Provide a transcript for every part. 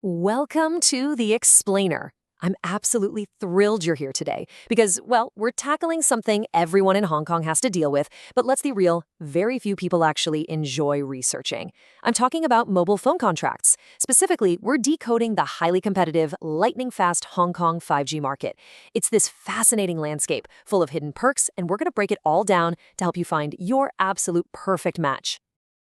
Welcome to The Explainer. I'm absolutely thrilled you're here today because, well, we're tackling something everyone in Hong Kong has to deal with, but let's be real, very few people actually enjoy researching. I'm talking about mobile phone contracts. Specifically, we're decoding the highly competitive, lightning-fast Hong Kong 5G market. It's this fascinating landscape full of hidden perks, and we're going to break it all down to help you find your absolute perfect match.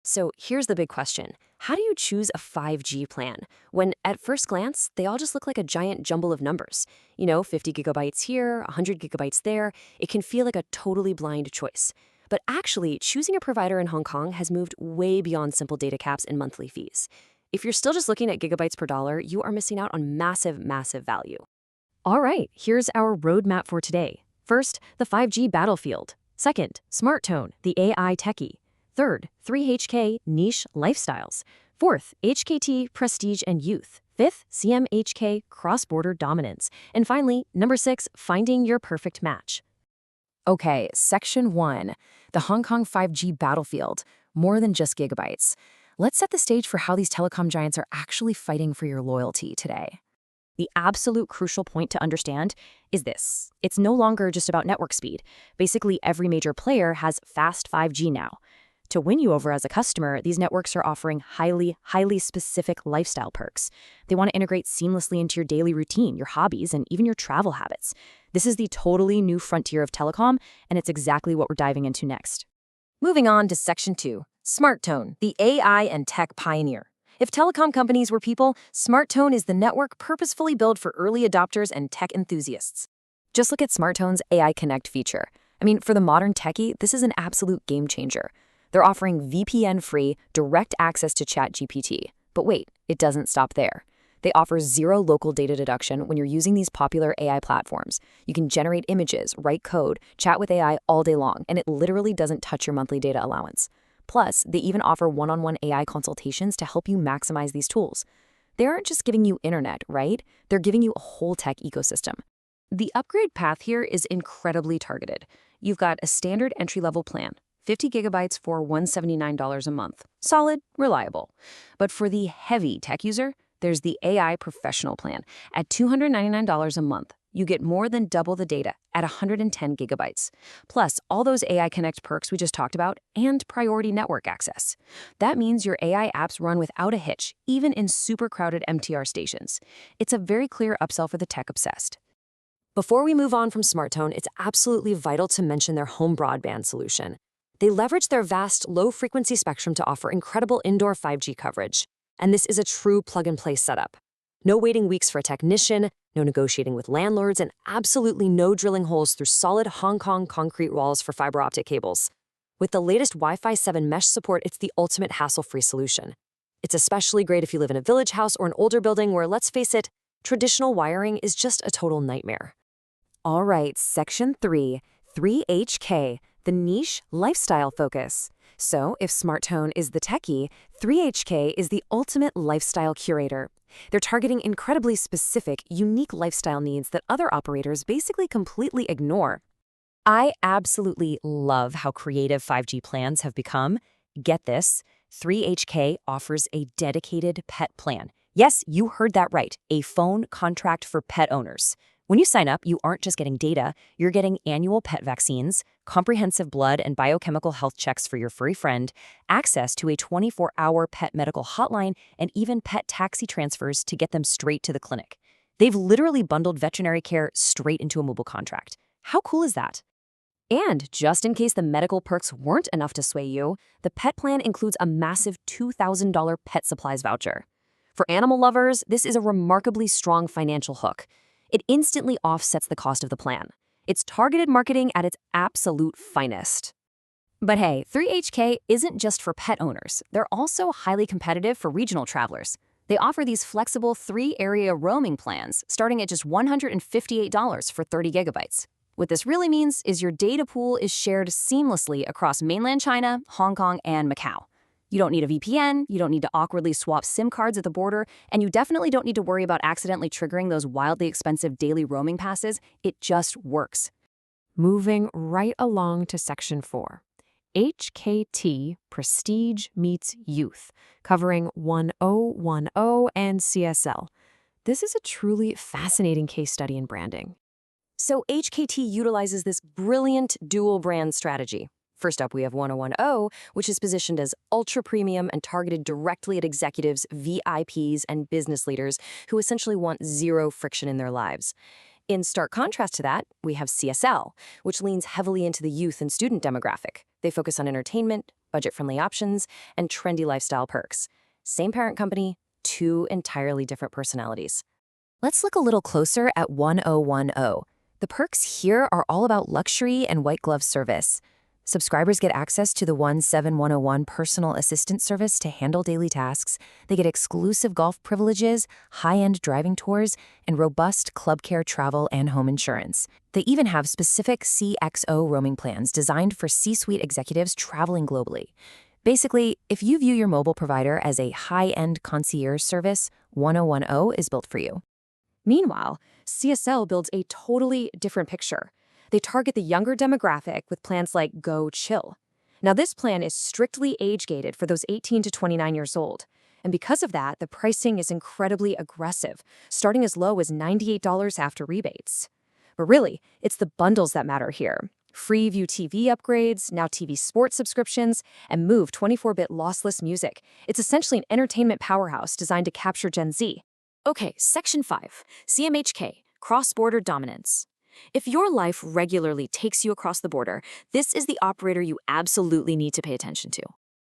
So here's the big question. How do you choose a 5G plan when, at first glance, they all just look like a giant jumble of numbers? 50 gigabytes here, 100 gigabytes there. It can feel like a totally blind choice. But actually, choosing a provider in Hong Kong has moved way beyond simple data caps and monthly fees. If you're still just looking at gigabytes per dollar, you are missing out on massive, massive value. All right, here's our roadmap for today. First, the 5G battlefield. Second, SmartTone, the AI techie. Third, 3HK niche lifestyles. Fourth, HKT prestige and youth. Fifth, CMHK cross-border dominance. And finally, number 6, finding your perfect match. Okay, section 1, the Hong Kong 5G battlefield, more than just gigabytes. Let's set the stage for how these telecom giants are actually fighting for your loyalty today. The absolute crucial point to understand is this. It's no longer just about network speed. Basically, every major player has fast 5G now. To win you over as a customer, these networks are offering highly specific lifestyle perks. They want to integrate seamlessly into your daily routine, your hobbies, and even your travel habits. This is the totally new frontier of telecom, and it's exactly what we're diving into next. Moving on to Section 2, SmartTone, the AI and tech pioneer. If telecom companies were people, SmartTone is the network purposefully built for early adopters and tech enthusiasts. Just look at SmartTone's AI Connect feature. For the modern techie, this is an absolute game changer. They're offering VPN-free, direct access to ChatGPT. But wait, it doesn't stop there. They offer zero local data deduction when you're using these popular AI platforms. You can generate images, write code, chat with AI all day long, and it literally doesn't touch your monthly data allowance. Plus, they even offer one-on-one AI consultations to help you maximize these tools. They aren't just giving you internet, right? They're giving you a whole tech ecosystem. The upgrade path here is incredibly targeted. You've got a standard entry-level plan, 50 gigabytes for $179 a month. Solid, reliable. But for the heavy tech user, there's the AI Professional plan. At $299 a month, you get more than double the data at 110 gigabytes. Plus, all those AI Connect perks we just talked about and priority network access. That means your AI apps run without a hitch, even in super crowded MTR stations. It's a very clear upsell for the tech-obsessed. Before we move on from SmartTone, it's absolutely vital to mention their home broadband solution. They leverage their vast, low-frequency spectrum to offer incredible indoor 5G coverage. And this is a true plug-and-play setup. No waiting weeks for a technician, no negotiating with landlords, and absolutely no drilling holes through solid Hong Kong concrete walls for fiber optic cables. With the latest Wi-Fi 7 mesh support, it's the ultimate hassle-free solution. It's especially great if you live in a village house or an older building where, let's face it, traditional wiring is just a total nightmare. All right, Section 3, 3HK. The niche lifestyle focus. So if SmartTone is the techie, 3HK is the ultimate lifestyle curator. They're targeting incredibly specific, unique lifestyle needs that other operators basically completely ignore. I absolutely love how creative 5G plans have become. Get this, 3HK offers a dedicated pet plan. Yes, you heard that right, a phone contract for pet owners. When you sign up, you aren't just getting data, you're getting annual pet vaccines, comprehensive blood and biochemical health checks for your furry friend, access to a 24-hour pet medical hotline, and even pet taxi transfers to get them straight to the clinic. They've literally bundled veterinary care straight into a mobile contract. How cool is that? And just in case the medical perks weren't enough to sway you, the pet plan includes a massive $2,000 pet supplies voucher. For animal lovers, this is a remarkably strong financial hook. It instantly offsets the cost of the plan. It's targeted marketing at its absolute finest. But hey, 3HK isn't just for pet owners. They're also highly competitive for regional travelers. They offer these flexible 3-area roaming plans starting at just $158 for 30 gigabytes. What this really means is your data pool is shared seamlessly across mainland China, Hong Kong, and Macau. You don't need a VPN, you don't need to awkwardly swap SIM cards at the border, and you definitely don't need to worry about accidentally triggering those wildly expensive daily roaming passes. It just works. Moving right along to Section 4, HKT Prestige Meets Youth, covering 1010 and CSL. This is a truly fascinating case study in branding. So HKT utilizes this brilliant dual brand strategy. First up, we have 1010, which is positioned as ultra premium and targeted directly at executives, VIPs, and business leaders who essentially want zero friction in their lives. In stark contrast to that, we have CSL, which leans heavily into the youth and student demographic. They focus on entertainment, budget-friendly options, and trendy lifestyle perks. Same parent company, two entirely different personalities. Let's look a little closer at 1010. The perks here are all about luxury and white glove service. Subscribers get access to the 17101 personal assistant service to handle daily tasks. They get exclusive golf privileges, high-end driving tours, and robust club care travel and home insurance. They even have specific CXO roaming plans designed for C-suite executives traveling globally. Basically, if you view your mobile provider as a high-end concierge service, 1010 is built for you. Meanwhile, CSL builds a totally different picture. They target the younger demographic with plans like Go Chill. Now, this plan is strictly age-gated for those 18 to 29 years old. And because of that, the pricing is incredibly aggressive, starting as low as $98 after rebates. But really, it's the bundles that matter here. Free View TV upgrades, Now TV sports subscriptions, and Move 24-bit lossless music. It's essentially an entertainment powerhouse designed to capture Gen Z. Okay, Section 5, CMHK, Cross-Border Dominance. If your life regularly takes you across the border, this is the operator you absolutely need to pay attention to.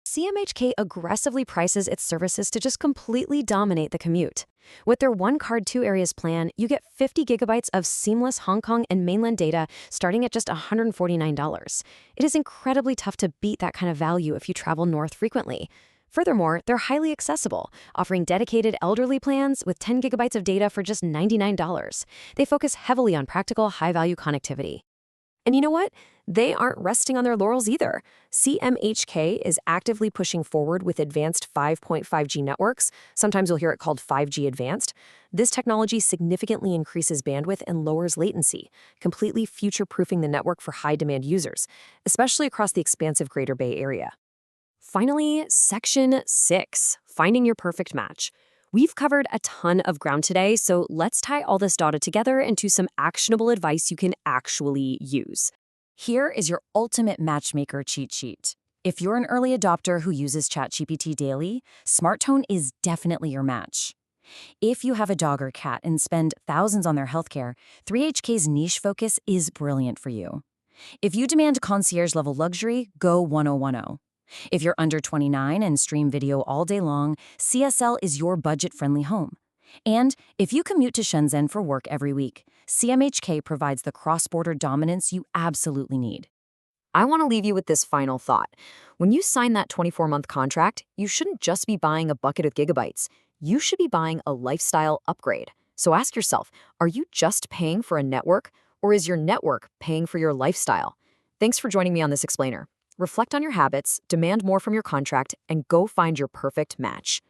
CMHK aggressively prices its services to just completely dominate the commute. With their One Card Two Areas plan, you get 50 gigabytes of seamless Hong Kong and mainland data starting at just $149. It is incredibly tough to beat that kind of value if you travel north frequently. Furthermore, they're highly accessible, offering dedicated elderly plans with 10 gigabytes of data for just $99. They focus heavily on practical, high-value connectivity. And you know what? They aren't resting on their laurels either. CMHK is actively pushing forward with advanced 5.5G networks. Sometimes you'll hear it called 5G Advanced. This technology significantly increases bandwidth and lowers latency, completely future-proofing the network for high-demand users, especially across the expansive Greater Bay Area. Finally, Section 6, Finding Your Perfect Match. We've covered a ton of ground today, so let's tie all this data together into some actionable advice you can actually use. Here is your ultimate matchmaker cheat sheet. If you're an early adopter who uses ChatGPT daily, SmartTone is definitely your match. If you have a dog or cat and spend thousands on their healthcare, 3HK's niche focus is brilliant for you. If you demand concierge-level luxury, go 1010. If you're under 29 and stream video all day long, CSL is your budget-friendly home. And if you commute to Shenzhen for work every week, CMHK provides the cross-border dominance you absolutely need. I want to leave you with this final thought. When you sign that 24-month contract, you shouldn't just be buying a bucket of gigabytes. You should be buying a lifestyle upgrade. So ask yourself, are you just paying for a network, or is your network paying for your lifestyle? Thanks for joining me on this explainer. Reflect on your habits, demand more from your contract, and go find your perfect match.